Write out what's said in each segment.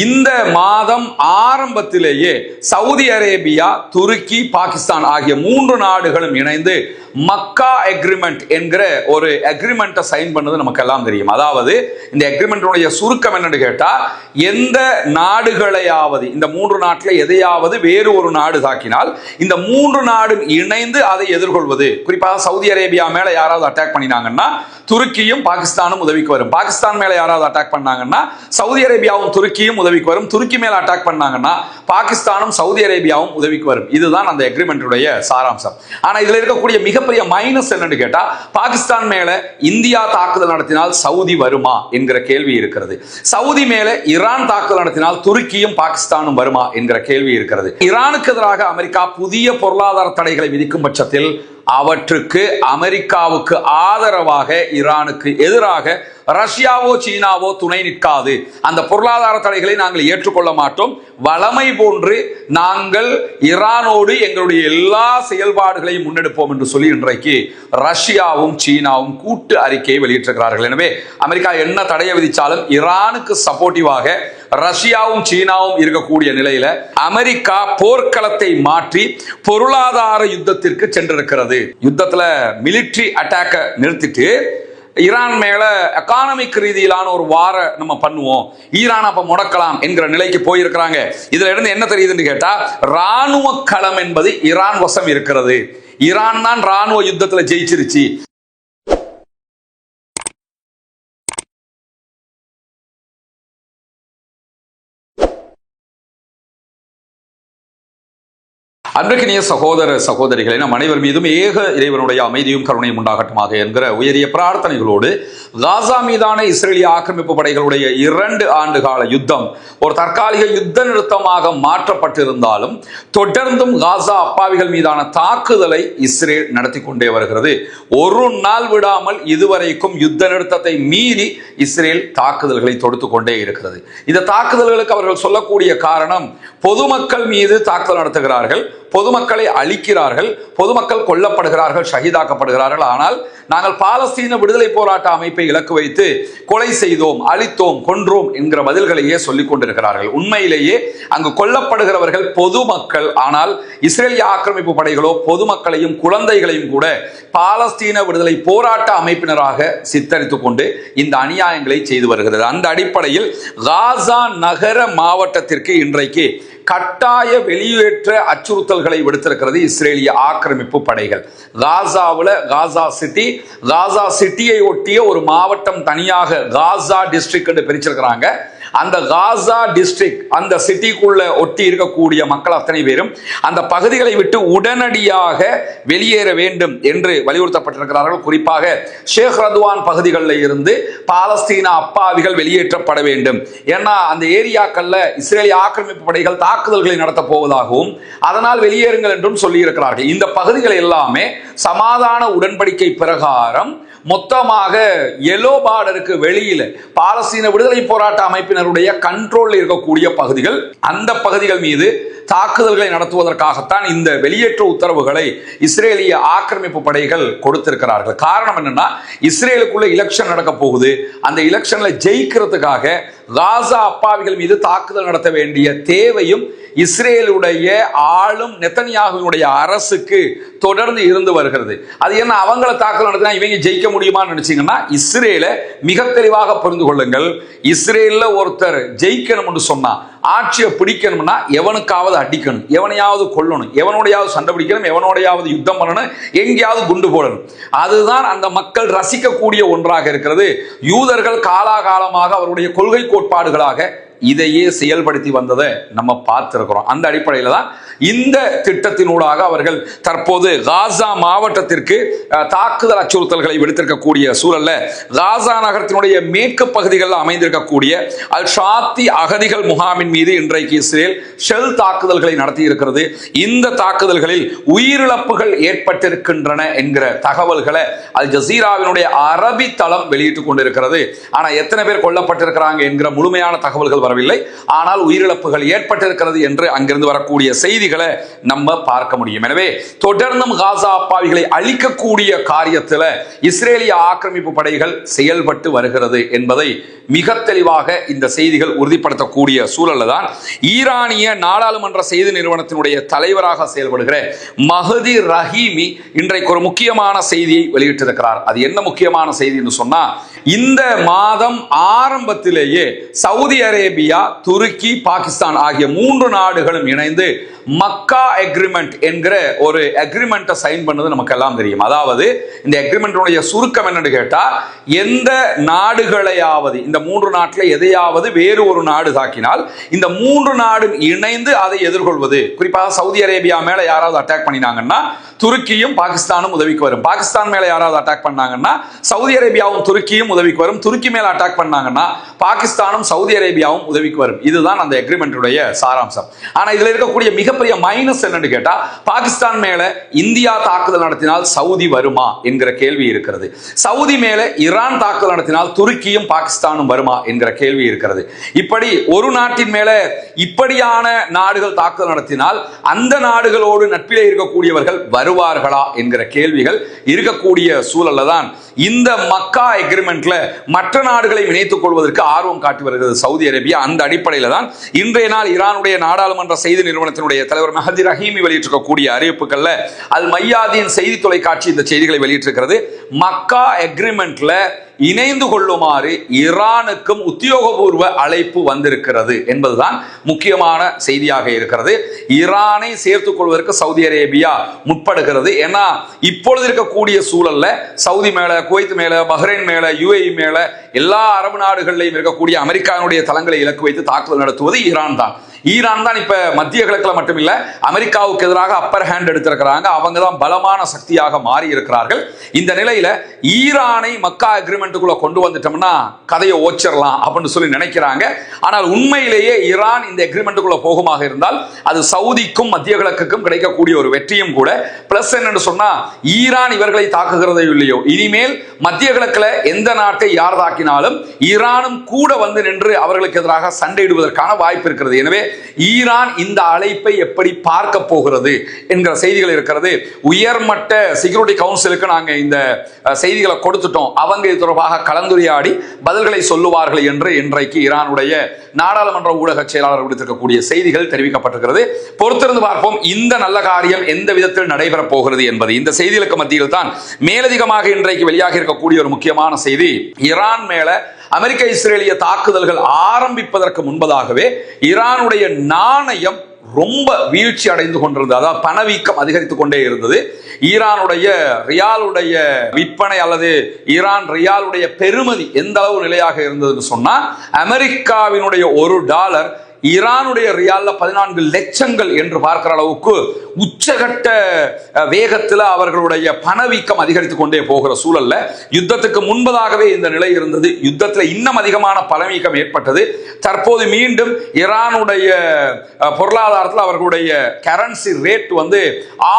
இந்த மாதம் ஆரம்பத்திலேயே சவுதி அரேபியா, துருக்கி, பாகிஸ்தான் ஆகிய 3 நாடுகளும் இணைந்து மக்கா அக்ரிமெண்ட் என்கிற ஒரு அக்ரிமெண்ட்டை சைன் பண்ணது நமக்கு எல்லாம் தெரியும். அதாவது இந்த அக்ரிமெண்ட்டுடைய சுருக்கம் என்னன்னு கேட்டா, எந்த நாடுகளையாவது இந்த 3 நாட்டில் எதையாவது வேறு ஒரு நாடு தாக்கினால் இந்த 3 நாடும் இணைந்து அதை எதிர்கொள்வது. குறிப்பாக சவுதி அரேபியா மேல யாராவது அட்டாக் பண்ணினாங்கன்னா துருக்கியும் பாகிஸ்தானும் உதவிக்கு வரும். பாகிஸ்தான் மேல யாராவது அட்டாக் பண்ணாங்கன்னா சவுதி அரேபியாவும் துருக்கியும் உதவிக்கு வரும். துருக்கி மேல அட்டாக் பண்ணாங்கன்னா பாகிஸ்தானும் சவுதி அரேபியாவும் உதவிக்கு வரும். இதுதான் அந்த அக்ரிமெண்ட்டுடைய சாராம்சம். ஆனா இதுல இருக்கக்கூடிய மிகப்பெரிய மைனஸ் என்னன்னு கேட்டா, பாகிஸ்தான் மேல இந்தியா தாக்குதல் நடத்தினால் சவுதி வருமா என்கிற கேள்வி இருக்கிறது. சவுதி மேல ஈரான் தாக்குதல் நடத்தினால் துருக்கியும் பாகிஸ்தானும் வருமா என்கிற கேள்வி இருக்கிறது. ஈரானுக்கு எதிராக அமெரிக்கா புதிய பொருளாதார தடைகளை விதிக்கும் பட்சத்தில் அவற்றுக்கு அமெரிக்காவுக்கு ஆதரவாக ஈரானுக்கு எதிராக ரஷ்யாவோ சீனாவோ துணை நிற்காது. அந்த பொருளாதார தடைகளை நாங்கள் ஏற்றுக்கொள்ள மாட்டோம். வளமை போன்று நாங்கள் ஈரானோடு எங்களுடைய எல்லா செயல்பாடுகளையும் முன்னெடுப்போம் என்று சொல்லி இன்றைக்கு ரஷ்யாவும் சீனாவும் கூட்டு அறிக்கையை வெளியிட்டிருக்கிறார்கள். எனவே அமெரிக்கா என்ன தடையை விதித்தாலும் ஈரானுக்கு சப்போர்ட்டிவாக ரஷ்யாவும் சீனாவும் இருக்கக்கூடிய நிலையில அமெரிக்கா போர்க்களத்தை மாற்றி பொருளாதார யுத்தத்திற்கு சென்றிருக்கிறது. யுத்தத்துல மிலிட்டரி அட்டாக்க நிறுத்திட்டு ஈரான் மேல எக்கானமிக் ரீதியிலான ஒரு வார நம்ம பண்ணுவோம், ஈரான் அப்ப முடக்கலாம் என்கிற நிலைக்கு போயிருக்கிறாங்க. இதுல இருந்து என்ன தெரியுதுன்னு கேட்டா, ராணுவ களம் என்பது ஈரான் வசம் இருக்கிறது. ஈரான் தான் ராணுவ யுத்தத்துல ஜெயிச்சிருச்சு. அன்றைக்கினிய சகோதர சகோதரிகளை நம் அனைவர் மீதும் ஏக இறைவனுடைய அமைதியும் கருணையும் உண்டாகட்டுமாக என்கிற உயரிய பிரார்த்தனைகளோடு, காசா மீதான இஸ்ரேலிய ஆக்கிரமிப்பு படைகளுடைய 2 ஆண்டு கால யுத்தம் ஒரு தற்காலிக யுத்த நிறுத்தமாக மாற்றப்பட்டிருந்தாலும் தொடர்ந்தும் காசா அப்பாவிகள் மீதான தாக்குதலை இஸ்ரேல் நடத்தி கொண்டே வருகிறது. ஒரு நாள் விடாமல் இதுவரைக்கும் யுத்த நிறுத்தத்தை மீறி இஸ்ரேல் தாக்குதல்களை தொடுத்து கொண்டே இருக்கிறது. இந்த தாக்குதல்களுக்கு அவர்கள் சொல்லக்கூடிய காரணம், பொதுமக்கள் மீது தாக்குதல் நடத்துகிறார்கள், பொதுமக்களை அழிக்கிறார்கள், பொதுமக்கள் கொல்லப்படுகிறார்கள், ஷஹீதாக்கப்படுகிறார்கள். ஆனால் நாங்கள் பாலஸ்தீன விடுதலை போராட்ட அமைப்பை இலக்கு வைத்து கொலை செய்தோம், அழித்தோம், கொன்றோம் என்கிற பதில்களையே சொல்லிக் கொண்டிருக்கிறார்கள். உண்மையிலேயே அங்கு கொல்லப்படுகிறவர்கள் பொதுமக்கள். ஆனால் இஸ்ரேலிய ஆக்கிரமிப்பு படைகளோ பொதுமக்களையும் குழந்தைகளையும் கூட பாலஸ்தீன விடுதலை போராட்ட அமைப்பினராக சித்தரித்துக் கொண்டு இந்த அநியாயங்களை செய்து வருகிறது. அந்த அடிப்படையில் காசா நகர மாவட்டத்திற்கு இன்றைக்கு கட்டாய வெளியேற்ற அச்சுறுத்தல்களை விடுத்திருக்கிறது இஸ்ரேலிய ஆக்கிரமிப்பு படைகள். காசாவில் காசா சிட்டியை ஒட்டிய ஒரு மாவட்டம் தனியாக காசா டிஸ்ட்ரிக்ட் என்று பிரிச்சிருக்கிறாங்க. அந்த காசா டிஸ்ட்ரிக்ட், அந்த சிட்டிக்குள்ள ஒட்டி இருக்கக்கூடிய மக்கள் அத்தனை பேரும் அந்த பகுதிகளை விட்டு உடனடியாக வெளியேற வேண்டும் என்று வலியுறுத்தப்பட்டிருக்கிறார்கள். குறிப்பாக ஷேக் ரதுவான் பகுதிகளில் இருந்து பாலஸ்தீன அப்பாவிகள் வெளியேற்றப்பட வேண்டும். ஏன்னா அந்த ஏரியாக்கள்ல இஸ்ரேலிய ஆக்கிரமிப்பு படைகள் தாக்குதல்களை நடத்த போவதாகவும் அதனால் வெளியேறுங்கள் என்றும் சொல்லி இருக்கிறார்கள். இந்த பகுதிகள் எல்லாமே சமாதான உடன்படிக்கை பிரகாரம் மொத்தமாக எல்லோ பார்டருக்கு வெளியில பாலஸ்தீன விடுதலை போராட்ட அமைப்பினருடைய கண்ட்ரோல் இருக்கக்கூடிய பகுதிகள். அந்த பகுதிகள் மீது தாக்குதல்களை நடத்துவதற்காகத்தான் இந்த வெளியேற்ற உத்தரவுகளை இஸ்ரேலிய ஆக்கிரமிப்பு படைகள் கொடுத்திருக்கிறார்கள். காரணம் என்னன்னா, இஸ்ரேலுக்குள்ள எலெக்ஷன் நடக்க போகுது. அந்த எலெக்ஷன்ல ஜெயிக்கிறதுக்காக காசா அப்பாவிகள் மீது தாக்குதல் நடத்த வேண்டிய தேவையும் இஸ்ரேலுடைய ஆளும் நெத்தன்யாகுவினுடைய அரசுக்கு தொடர்ந்து இருந்து வருகிறது. அது என்ன, அவங்கள தாக்குதல் நடத்தினா இவங்க ஜெயிக்க முடியுமான்னு நினைச்சீங்கன்னா, இஸ்ரேலை மிக தெளிவாக புரிந்து கொள்ளுங்கள். இஸ்ரேல்ல ஒருத்தர் ஜெயிக்கணும்னு சொன்னா, ஆட்சியை பிடிக்கணும்னா எவனுக்காவது அடிக்கணும், எவனையாவது கொல்லணும், எவனோடையாவது சண்டை பிடிக்கணும், எவனோடையாவது யுத்தம் பண்ணணும், எங்கேயாவது குண்டு போடணும். அதுதான் அந்த மக்கள் ரசிக்கக்கூடிய ஒன்றாக இருக்கிறது. யூதர்கள் காலாகாலமாக அவருடைய கொள்கை கோட்பாடுகளாக இதையே செயல்படுத்தி வந்ததை நம்ம பார்த்திருக்கிறோம். அந்த அடிப்படையில் தான் இந்த திட்டத்தினூடாக அவர்கள் தற்போது காசா மாவட்டத்திற்கு தாக்குதல் அச்சுறுத்தல்களை விடுத்திருக்கக்கூடிய சூழல்ல, காசா நகரத்தினுடைய மேற்கு பகுதிகளில் அமைந்திருக்கக்கூடிய அல் ஷாத்தி அகதிகள் முகாமின் மீது இன்றைக்கு இஸ்ரேல் ஷெல் தாக்குதல்களை நடத்தி இருக்கிறது. இந்த தாக்குதல்களில் உயிரிழப்புகள் ஏற்பட்டிருக்கின்றன என்கிற தகவல்களை அல் ஜசீராவினுடைய அரபி தளம் வெளியிட்டுக் கொண்டிருக்கிறது. ஆனா எத்தனை பேர் கொல்லப்பட்டிருக்கிறாங்க என்கிற முழுமையான தகவல்கள் வரவில்லை, ஆனால் உயிரிழப்புகள் ஏற்பட்டிருக்கிறது என்று அங்கிருந்து வரக்கூடிய செய்திகளை நம்ம பார்க்க முடியும். எனவே தொடர்ந்தும் காசா அப்பாவிகளை அழிக்கக்கூடிய காரியத்தில் இஸ்ரேலிய ஆக்கிரமிப்பு படைகள் செயல்பட்டு வருகிறது என்பதை மிக தெளிவாக இந்த செய்திகள் உறுதிப்படுத்தக்கூடிய சூழல்ல தான் ஈரானிய நாடாளுமன்ற செய்தி நிறுவனத்தினுடைய தலைவராக செயல்படுகிற மஹதி ரஹீமி இன்றைக்கு ஒரு முக்கியமான செய்தியை வெளியிட்டிருக்கிறார். அது என்ன முக்கியமான செய்தி என்று சொன்னா, இந்த மாதம் ஆரம்பத்திலேயே சவுதி அரேபியா, துருக்கி, பாகிஸ்தான் ஆகிய 3 நாடுகளும் இணைந்து மக்கா அக்ரிமெண்ட் என்கிற ஒரு அக்ரிமெண்ட்டை சைன் பண்ணது நமக்கு எல்லாம் தெரியும். அதாவது இந்த அக்ரிமெண்ட்டுடைய சுருக்கம் என்னன்னு கேட்டா, எந்த நாடுகளையாவது இந்த 3 நாட்டில் எதையாவது வேறு ஒரு நாடு தாக்கினால் இந்த 3 நாடும் இணைந்து அதை எதிர்கொள்வது. குறிப்பாக சவுதி அரேபியா மேல யாராவது அட்டாக் பண்ணினாங்கன்னா துருக்கியும் பாகிஸ்தானும் உதவிக்கு வரும். பாகிஸ்தான் மேல யாராவது அட்டாக் பண்ணாங்கன்னா சவுதி அரேபியாவும் துருக்கியும் உதவிக்கு வரும். துருக்கி மேல அட்டாக் பண்ணாங்கன்னா பாகிஸ்தானும் சவுதி அரேபியாவும் உதவிக்கு வரும். இதுதான் அந்த அக்ரிமெண்ட்டுடைய சாராம்சம். ஆனா இதுல இருக்கக்கூடிய மிகப்பெரிய மைனஸ் என்னன்னு கேட்டா, பாகிஸ்தான் மேல இந்தியா தாக்குதல் நடத்தினால் சவுதி வருமா என்கிற கேள்வி இருக்கிறது. சவுதி மேல ஈரான் தாக்குதல் நடத்தினால் துருக்கியும் பாகிஸ்தானும் வருமா என்கிற கேள்வி இருக்கிறது. இப்படி ஒரு நாட்டின் மேல இப்படியான நாடுகள் தாக்குதல் நடத்தினால் அந்த நாடுகளோடு நட்பிலே இருக்கக்கூடியவர்கள் வருவார்களா என்கிற கேள்விகள் இருக்கக்கூடிய சூழல்ல தான் இந்த மக்கா அக்ரிமெண்ட்ல மற்ற நாடுகளை இணைத்துக் கொள்வதற்கு ஆர்வம் காட்டி வருகிறது சவுதி அரேபியா. அந்த அடிப்படையில் தான் இன்றைய நாள் ஈரானுடைய நாடாளுமன்ற செய்தி நிறுவனத்தினுடைய தலைவர் மஹதி ரஹீமி வெளியிட்டிருக்கக்கூடிய அறிவிப்புகள்ல அல் மையாதீன் செய்தி தொலைக்காட்சி இந்த செய்திகளை வெளியிட்டிருக்கிறது. மக்கா அக்ரிமெண்ட்ல இணைந்து கொள்ளுமாறு ஈரானுக்கும் உத்தியோகபூர்வ அழைப்பு வந்திருக்கிறது என்பதுதான் முக்கியமான செய்தியாக இருக்கிறது. ஈரானை சேர்த்துக் கொள்வதற்கு சவுதி அரேபியா முற்படுகிறது. ஏன்னா இப்பொழுது இருக்கக்கூடிய சூழல்ல சவுதி மேல, குவைத் மேல, பஹ்ரைன் மேல, யுஏஇ மேல எல்லா அரபு நாடுகளிலும் இருக்கக்கூடிய அமெரிக்காவுடைய தளங்களை இலக்கு வைத்து தாக்குதல் நடத்துவது ஈரான் தான். ஈரான் தான் இப்ப மத்திய கிழக்குல மட்டும் இல்ல அமெரிக்காவுக்கு எதிராக அப்பர் ஹேண்ட் எடுத்திருக்கிறாங்க. அவங்க தான் பலமான சக்தியாக மாறி இருக்கிறார்கள். இந்த நிலையில ஈரானை மக்கா அக்ரிமெண்ட்டுக்குள்ள கொண்டு வந்துட்டோம்னா கதையை ஓச்சிடலாம் அப்படின்னு சொல்லி நினைக்கிறாங்க. ஆனால் உண்மையிலேயே ஈரான் இந்த அக்ரிமெண்ட்டுக்குள்ள போகுமாக இருந்தால் அது சவுதிக்கும் மத்திய கிழக்குக்கும் கிடைக்கக்கூடிய ஒரு வெற்றியும் கூட. பிளஸ் என்னன்னு சொன்னா, ஈரான் இவர்களை தாக்குகிறதோ இல்லையோ, இனிமேல் மத்திய கிழக்குல எந்த நாட்டை யார் தாக்கினாலும் ஈரானும் கூட வந்து நின்று அவர்களுக்கு எதிராக சண்டையிடுவதற்கான வாய்ப்பு இருக்கிறது. எனவே ஈரான் இந்த அழைப்பை எப்படி பார்க்க போகிறது என்கிற செய்திகள் இருக்கிறது. உயர்மட்ட செக்யூரிட்டி கவுன்சிலுக்கு நாங்க இந்த செய்திகளை கொடுத்துட்டோம், அவங்க இது தொடர்பாக கலந்துரையாடி பதில்களை சொல்லுவார்கள் என்று இன்றைக்கு ஈரானுடைய நாடாளுமன்ற ஊடக செயலாளர் விடுத்திருக்கக்கூடிய செய்திகள் தெரிவிக்கப்பட்டிருக்கிறது. பொறுத்திருந்து பார்ப்போம் இந்த நல்ல காரியம் எந்த விதத்தில் நடைபெற போகிறது என்பது. இந்த செய்திகளுக்கு மத்தியில் தான் மேலதிகமாக இன்றைக்கு வெளியாக இருக்கக்கூடிய ஒரு முக்கியமான செய்தி, ஈரான் மேல அமெரிக்க இஸ்ரேலிய தாக்குதல்கள் ஆரம்பிப்பதற்கு முன்பதாகவே ஈரானுடைய நாணயம் ரொம்ப வீழ்ச்சி அடைந்து கொண்டிருந்தது. அதாவது பணவீக்கம் அதிகரித்துக் கொண்டே இருந்தது. ஈரானுடைய ரியாலுடைய விற்பனை அல்லது ஈரான் ரியாலுடைய பெறுமதி எந்த அளவு நிலையாக இருந்ததுன்னு சொன்னா, அமெரிக்காவினுடைய $1 ஈரானுடைய ரியால்ல 14 லட்சங்கள் என்று பார்க்கிற அளவுக்கு உச்சகட்ட வேகத்தில் அவர்களுடைய பணவீக்கம் அதிகரித்துக் கொண்டே போகிற சூழல்ல யுத்தத்துக்கு முன்பதாகவே இந்த நிலை இருந்தது. யுத்தத்தில் இன்னும் அதிகமான பணவீக்கம் ஏற்பட்டது. தற்போது மீண்டும் ஈரானுடைய பொருளாதாரத்தில் அவர்களுடைய கரன்சி ரேட்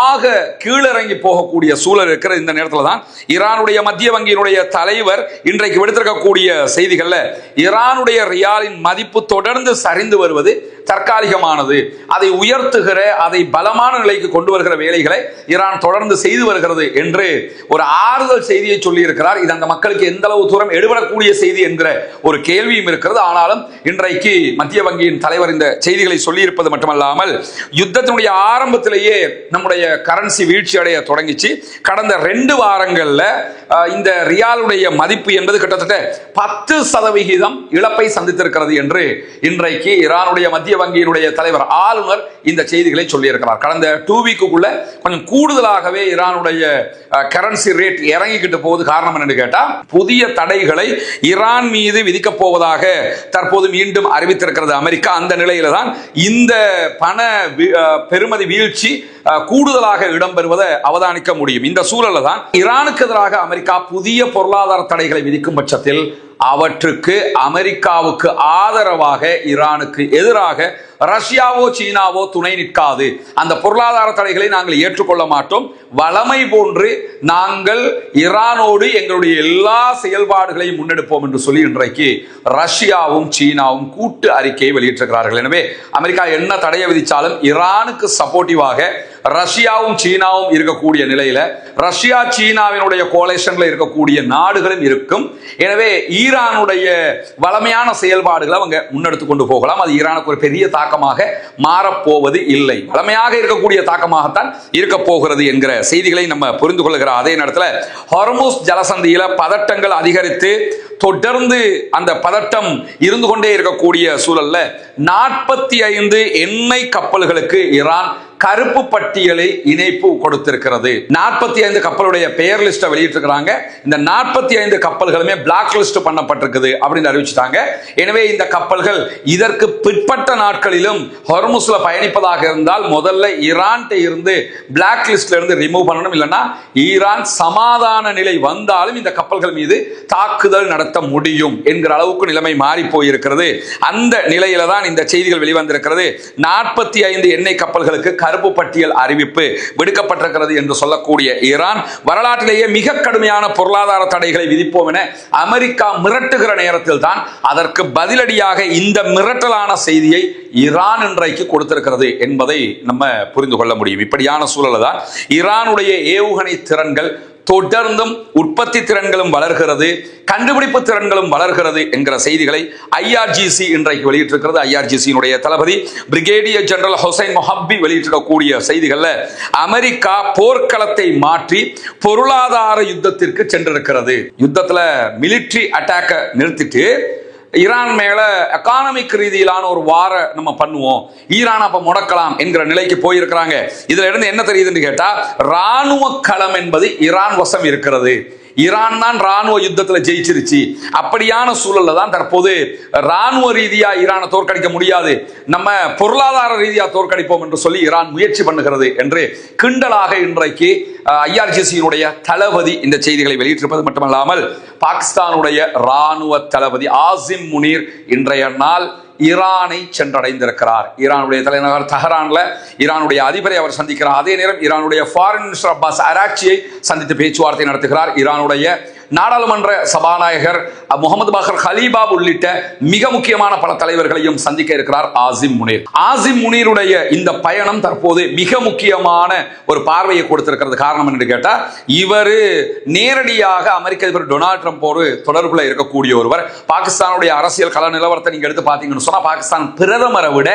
ஆக கீழிறங்கி போகக்கூடிய சூழல் இருக்கிற இந்த நேரத்தில் தான் ஈரானுடைய மத்திய வங்கியினுடைய தலைவர் இன்றைக்கு விடுத்திருக்கக்கூடிய செய்திகள்ல ஈரானுடைய ரியாலின் மதிப்பு தொடர்ந்து சரிந்து வருவது தற்காலிகமானது, அதை உயர்த்துகிற, அதை பலமான நிலைக்கு கொண்டு வருகிற வேலைகளை ஈரான் தொடர்ந்து செய்து வருகிறது என்று ஒரு ஆறுதல் செய்தியை சொல்லி இருக்கிறார். இது அந்த மக்களுக்கு எந்த அளவு தூரம் எடுபடக்கூடிய செய்தி என்கிற ஒரு கேள்வியும் இருக்கிறது. ஆனாலும் இன்றைக்கு மத்திய வங்கியின் தலைவர் இந்த செய்திகளை சொல்லி இருப்பது மட்டுமல்லாமல், யுத்தத்தினுடைய ஆரம்பத்திலேயே நம்முடைய கரன்சி வீழ்ச்சி அடைய தொடங்கிச்சு. கடந்த 2 வாரங்கள்ல இந்த ரியாலுடைய மதிப்பு என்பது கிட்டத்தட்ட 10% இழப்பை சந்தித்திருக்கிறது என்று இன்றைக்கு ஈரானுடைய மத்திய வங்கியினுடைய தலைவர் ஆளுநர் இந்த செய்திகளை சொல்லி இருக்கிறார். கடந்த 2 வீக்குள்ள கொஞ்சம் கூடுதலாகவே ஈரானுடைய கரன்சி ரேட் இறங்கிக்கிட்டு போகுது. காரணம் என்னன்னு கேட்டா, புதிய தடைகளை ஈரான் மீது விதிக்க போவதாக தற்போது மீண்டும் அறிவித்திருக்கிறது அமெரிக்கா. அந்த நிலையில தான் இந்த பண பெறுமதி வீழ்ச்சி கூடுதலாக இடம்பெறுவதை அவதானிக்க முடியும். இந்த சூழல்ல தான் ஈரானுக்கு எதிராக அமெரிக்கா புதிய பொருளாதார தடைகளை விதிக்கும் பட்சத்தில் அவற்றுக்கு அமெரிக்காவுக்கு ஆதரவாக ஈரானுக்கு எதிராக ரஷ்யாவோ சீனாவோ துணை நிற்காது. அந்த பொருளாதார தடைகளை நாங்கள் ஏற்றுக்கொள்ள மாட்டோம். வளமை போன்று நாங்கள் ஈரானோடு எங்களுடைய எல்லா செயல்பாடுகளையும் முன்னெடுப்போம் என்று சொல்லி இன்றைக்கு ரஷ்யாவும் சீனாவும் கூட்டு அறிக்கையை வெளியிட்டிருக்கிறார்கள். எனவே அமெரிக்கா என்ன தடையை விதித்தாலும் ஈரானுக்கு சப்போர்ட்டிவாக ரஷ்யாவும் சீனாவும் இருக்கக்கூடிய நிலையில ரஷ்யா சீனாவினுடைய கோலேஷன்ல இருக்கக்கூடிய நாடுகளும் இருக்கும். எனவே ஈரானுடைய வளமையான செயல்பாடுகளை அவங்க முன்னெடுத்து கொண்டு போகலாம். அது ஈரானுக்கு ஒரு பெரிய தாக்கமாக மாறப்போவது இல்லை. வளமையாக இருக்கக்கூடிய தாக்கமாகத்தான் இருக்க போகிறது என்கிற செய்திகளை நம்ம புரிந்து கொள்கிற அதே நேரத்தில் ஹார்முஸ் ஜலசந்தியில பதட்டங்கள் அதிகரித்து தொடர்ந்து அந்த பதட்டம் இருந்து கொண்டே இருக்கக்கூடிய சூழல்ல 45 எண்ணெய் கப்பல்களுக்கு ஈரான் கருப்பு பட்டியலை இணைப்பு கொடுத்திருக்கிறது. 45 கப்பலுடைய பெயர் லிஸ்ட் வெளியிட்டிருக்கிறாங்க. இந்த 45 கப்பல்களுமே பிளாக் லிஸ்ட் பண்ணப்பட்டிருக்குது அப்படின்னு அறிவிச்சிட்டாங்க. எனவே இந்த கப்பல்கள் இதற்கு பிற்பட்ட நாட்களிலும் ஹார்முஸ்ல பயணிப்பதாக இருந்தால் முதல்ல ஈரான் இருந்து பிளாக் லிஸ்ட்ல இருந்து ரிமூவ் பண்ணணும். இல்லைன்னா ஈரான் சமாதான நிலை வந்தாலும் இந்த கப்பல்கள் மீது தாக்குதல் நடத்த முடியும் என்கிற அளவுக்கு நிலைமை மாறி போயிருக்கிறது. அந்த நிலையில தான் இந்த செய்திகள் வெளிவந்திருக்கிறது. 45 எண்ணெய் கப்பல்களுக்கு கருப்பு பட்டியல் அறிவிப்பு விடுக்கப்பட்டிருக்கிறது என்று சொல்லக்கூடிய ஈரான் வரலாற்றிலேயே மிக கடுமையான பொருளாதார தடைகளை விதிப்போம் என அமெரிக்கா மிரட்டுகிற நேரத்தில் தான் அதற்கு பதிலடியாக இந்த மிரட்டலான செய்தியை ஈரான் இன்றைக்கு கொடுத்திருக்கிறது என்பதை நம்ம புரிந்து கொள்ள முடியும். இப்படியான சூழல் தான் ஈரானுடைய ஏவுகணை திறன்கள் தொடர்ந்தும் உற்பத்தி திறன்களும் வளர்கிறது, கண்டுபிடிப்பு திறன்களும் வளர்கிறது என்கிற செய்திகளை IRGC இன்றைக்கு வெளியிட்டிருக்கிறது. IRGC தளபதி பிரிகேடியர் ஜெனரல் ஹுசைன் மொஹப்பி வெளியிட்டிருக்கக்கூடிய செய்திகள்ல அமெரிக்கா போர்க்களத்தை மாற்றி பொருளாதார யுத்தத்திற்கு சென்றிருக்கிறது. யுத்தத்துல மிலிட்டரி அட்டாக்க நிறுத்திட்டு ஈரான் மேல எக்கானமிக் ரீதியிலான ஒரு வார நம்ம பண்ணுவோம், ஈரான் அப்ப முடக்கலாம் என்கிற நிலைக்கு போயிருக்கிறாங்க. இதுல இருந்து என்ன தெரியுதுன்னு கேட்டா ராணுவ களம் என்பது ஈரான் வசம் இருக்கிறது. ஈரான் தான் ராணுவ யுத்தத்தில் ஜெயிச்சிருச்சு. அப்படியான சூழல்ல தான் தற்போது ராணுவ ரீதியா ஈரானை தோற்கடிக்க முடியாது, நம்ம பொருளாதார ரீதியா தோற்கடிப்போம் என்று சொல்லி ஈரான் முயற்சி பண்ணுகிறது என்று கிண்டலாக இன்றைக்கு IRGC தளபதி இந்த செய்திகளை வெளியிட்டிருப்பது மட்டுமல்லாமல் பாகிஸ்தானுடைய ராணுவ தளபதி ஆசிம் முனீர் இன்றைய நாள் ஈரானை சென்றடைந்திருக்கிறார். ஈரானுடைய தலைநகர் தெஹரான்ல ஈரானுடைய அதிபரை அவர் சந்திக்கிறார். அதே நேரம் ஈரானுடைய ஃபாரின் மினிஸ்டர் அப்பாஸ் அராக்சியை சந்தித்து பேச்சுவார்த்தை நடத்துகிறார். ஈரானுடைய நாடாளுமன்ற சபாநாயகர் முகமது பாகர் ஹலீபாப் உள்ளிட்ட மிக முக்கியமான பல தலைவர்களையும் சந்திக்க இருக்கிறார் ஆசிம் முனீர். ஆசிம் முனீருடைய இந்த பயணம் தற்போது மிக முக்கியமான ஒரு பார்வையை கொடுத்திருக்கிறது. காரணம் என்று கேட்டா இவர் நேரடியாக அமெரிக்க அதிபர் டொனால்ட் ட்ரம்போடு தொடர்புல இருக்கக்கூடிய ஒருவர். பாகிஸ்தானுடைய அரசியல் கள நிலவரத்தை நீங்க எடுத்து பார்த்தீங்கன்னு சொன்னா பாகிஸ்தான் பிரதமரை விட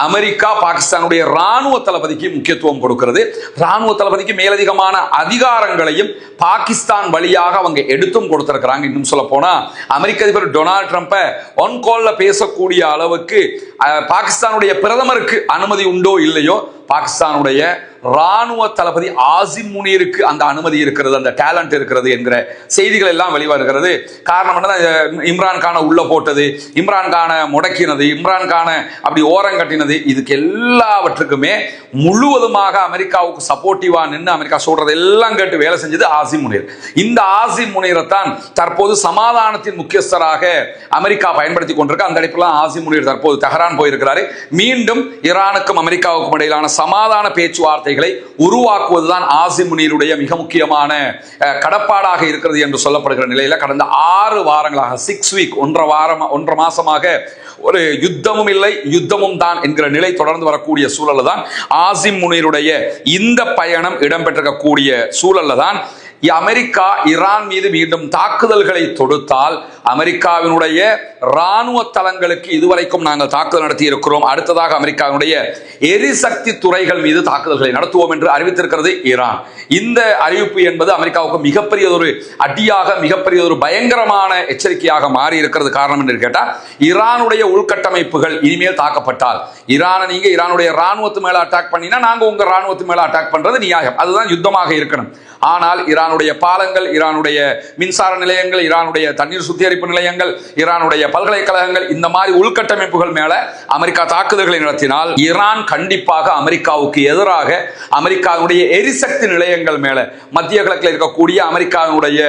அமெரிக்கா பாகிஸ்தானுடைய ராணுவ தளபதிக்கு முக்கியத்துவம் கொடுக்கிறது. ராணுவ தளபதிக்கு மேலதிகமான அதிகாரங்களையும் பாகிஸ்தான் வழியாக அவங்க எடுத்தும் கொடுத்திருக்கிறாங்க. இன்னும் சொல்ல போனா அமெரிக்க அதிபர் டொனால்ட் ட்ரம்பை ஒன் கால்ல பேசக்கூடிய அளவுக்கு பாகிஸ்தானுடைய பிரதமருக்கு அனுமதி உண்டோ இல்லையோ, பாகிஸ்தானுடைய ராணுவ தளபதி ஆசிம் முனீருக்கு அந்த அனுமதி இருக்கிறது, அந்த டேலண்ட் இருக்கிறது என்கிற செய்திகள் எல்லாம் வெளிவருகிறது. காரணம் என்ன? இம்ரான் கானை உள்ள போட்டது, இம்ரான் கானை முடக்கினது, இம்ரான் கானை அப்படி ஓரங்கட்டினது, இதுக்கு எல்லாவற்றுக்குமே முழுவதுமாக அமெரிக்காவுக்கு சப்போர்ட்டிவா நின்று அமெரிக்கா சொல்றது எல்லாம் கேட்டு வேலை செஞ்சது ஆசிம் முனீர். இந்த ஆசிம் முனீரை தான் தற்போது சமாதானத்தின் முக்கியஸ்தராக அமெரிக்கா பயன்படுத்தி கொண்டிருக்கு. அந்த அடிப்படையில் ஆசிம் முனீர் தற்போது தெஹரான் போயிருக்கிறாரு. மீண்டும் ஈரானுக்கும் அமெரிக்காவுக்கும் இடையிலான சமாதான பேச்சுவார்த்தைகளை உருவாக்குவதுதான் ஆசிம் முனீருடைய மிக முக்கியமான கடப்பாடாக இருக்கிறது என்று சொல்லப்படுகிற நிலையில கடந்த 6 வாரங்களாக 6 வீக் 1.5 மாசமாக ஒரு யுத்தமும் இல்லை யுத்தமும் தான் என்கிற நிலை தொடர்ந்து வரக்கூடிய சூழல்ல தான் ஆசிம் முனீருடைய இந்த பயணம் இடம்பெற்றிருக்கக்கூடிய சூழல்ல தான் அமெரிக்கா ஈரான் மீது மீண்டும் தாக்குதல்களை தொடுத்தால் அமெரிக்காவினுடைய ராணுவ தளங்களுக்கு இதுவரைக்கும் நாங்கள் தாக்குதல் நடத்தி இருக்கிறோம், அடுத்ததாக அமெரிக்காவினுடைய எரிசக்தி துறைகள் மீது தாக்குதல்களை நடத்துவோம் என்று அறிவித்திருக்கிறது ஈரான். இந்த அறிவிப்பு என்பது அமெரிக்காவுக்கு மிகப்பெரிய ஒரு அடியாக, மிகப்பெரிய ஒரு பயங்கரமான எச்சரிக்கையாக மாறி இருக்கிறது. காரணம் என்று கேட்டால் ஈரானுடைய உள்கட்டமைப்புகள் இனிமேல் தாக்கப்பட்டால் ஈரானை நீங்க ஈரானுடைய ராணுவத்து மேல அட்டாக் பண்ணினா நாங்க உங்க ராணுவத்து மேல அட்டாக் பண்றது நியாயம், அதுதான் யுத்தமாக இருக்கணும். ஆனால் ஈரானுடைய பாலங்கள், ஈரானுடைய மின்சார நிலையங்கள், ஈரானுடைய தண்ணீர் சுத்திகரிப்பு சுத்திகரிப்பு நிலையங்கள், ஈரானுடைய பல்கலைக்கழகங்கள், இந்த மாதிரி உள்கட்டமைப்புகள் மேல அமெரிக்கா தாக்குதல்களை நடத்தினால் ஈரான் கண்டிப்பாக அமெரிக்காவுக்கு எதிராக அமெரிக்காவுடைய எரிசக்தி நிலையங்கள் மேல, மத்திய கிழக்கில் இருக்கக்கூடிய அமெரிக்காவுடைய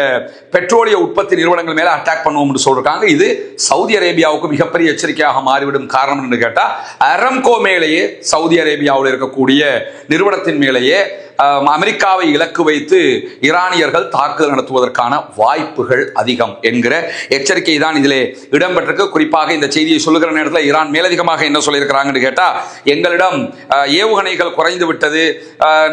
பெட்ரோலிய உற்பத்தி நிறுவனங்கள் மேல அட்டாக் பண்ணுவோம் என்று சொல்றாங்க. இது சவுதி அரேபியாவுக்கு மிகப்பெரிய எச்சரிக்கையாக மாறிவிடும். காரணம் என்று கேட்டா, அரம்கோ மேலேயே, சவுதி அரேபியாவில் இருக்கக்கூடிய நிறுவனத்தின் மேலேயே அமெரிக்காவை இலக்கு வைத்து ஈரானியர்கள் தாக்குதல் நடத்துவதற்கான வாய்ப்புகள் அதிகம் என்கிற எச்சரிக்கை தான் இதிலே இடம்பெற்றிருக்கு. குறிப்பாக இந்த செய்தியை சொல்லுகிற நேரத்தில் ஈரான் மேலதிகமாக என்ன சொல்லியிருக்கிறாங்கன்னு கேட்டா, எங்களிடம் ஏவுகணைகள் குறைந்து விட்டது,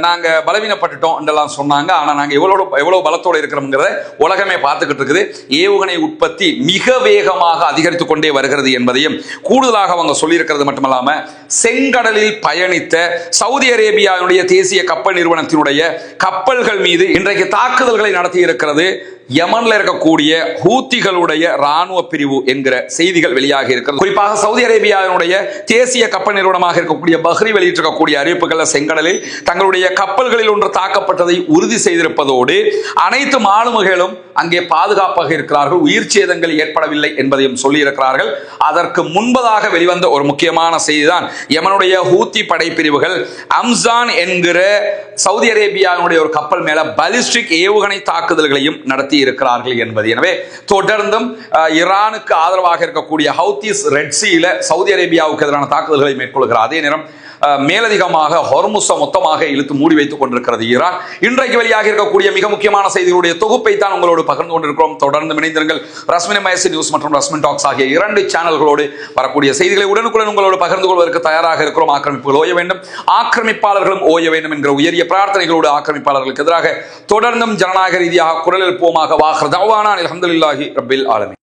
நாங்க பலவீனப்பட்டுட்டோம் என்றெல்லாம் சொன்னாங்க. ஆனா நாங்க எவ்வளவு பலத்தோடு இருக்கிறோம்ங்கிறத உலகமே பார்த்துக்கிட்டு இருக்குது. ஏவுகணை உற்பத்தி மிக வேகமாக அதிகரித்துக் கொண்டே வருகிறது என்பதையும் கூடுதலாக அவங்க சொல்லியிருக்கிறது மட்டுமல்லாம, செங்கடலில் பயணித்த சவுதி அரேபியாவுடைய தேசிய கப்பல் நிறுவனத்தினுடைய கப்பல்கள் மீது இன்றைக்கு தாக்குதல்களை நடத்தி இருக்கிறது யமன்ல இருக்கக்கூடிய ஹூத்திகளுடைய ராணுவ பிரிவு என்கிற செய்திகள் வெளியாக இருக்கிறது. குறிப்பாக சவுதி அரேபியாவுடைய தேசிய கப்பல் நிறுவனமாக இருக்கக்கூடிய பஹ்ரி வெளியிட்டிருக்கக்கூடிய அறிவிப்புகள், செங்கடலில் தங்களுடைய கப்பல்களில் ஒன்று தாக்கப்பட்டதை உறுதி செய்திருப்பதோடு அனைத்து மாலுமிகளும் அங்கே பாதுகாப்பாக இருக்கிறார்கள், உயிர் சேதங்கள் ஏற்படவில்லை என்பதையும் சொல்லி இருக்கிறார்கள். அதற்கு முன்பதாக வெளிவந்த ஒரு முக்கியமான செய்திதான், யமனுடைய ஹூத்தி படைப்பிரிவுகள் அம்சான் என்கிற சவுதி அரேபியாவுடைய ஒரு கப்பல் மேல பாலிஸ்டிக் ஏவுகணை தாக்குதல்களையும் நடத்தி இருக்கிறார்கள் என்பது. எனவே தொடர்ந்தும் ஈரானுக்கு ஆதரவாக இருக்கக்கூடிய ஹவுத்திஸ் ரெட் சீல சவுதி அரேபியாவுக்கு எதிரான தாக்குதல்களை மேற்கொள்கிறார். அதே நேரம் மேலதிகமாக ஹொர்முஸை மொத்தமாக இழுத்து மூடி வைத்துக் கொண்டிருக்கிறது ஈரான். இன்றைக்கு வெளியாக இருக்கக்கூடிய மிக முக்கியமான செய்திகளுடைய தொகுப்பை தான் உங்களோடு பகிர்ந்து கொண்டிருக்கிறோம். தொடர்ந்து இணைந்திருங்கள். ரஸ்மின் MIC நியூஸ் மற்றும் ரஸ்மின் டாக்ஸ் ஆகிய 2 சேனல்களோடு வரக்கூடிய செய்திகளை உடனுக்குடன் உங்களோடு பகிர்ந்து கொள்வதற்கு தயாராக இருக்கிறோம். ஆக்கிரமிப்புகள் ஓய வேண்டும், ஆக்கிரமிப்பாளர்களும் ஓய வேண்டும் என்கிற உயரிய பிரார்த்தனைகளோடு ஆக்கிரமிப்பாளர்களுக்கு எதிராக தொடர்ந்தும் ஜனநாயக ரீதியாக குரல் எழுப்புவோமாக. வாஹர் தஅவானா அல்ஹம்துலில்லாஹி ரப்பில் ஆலமீன்.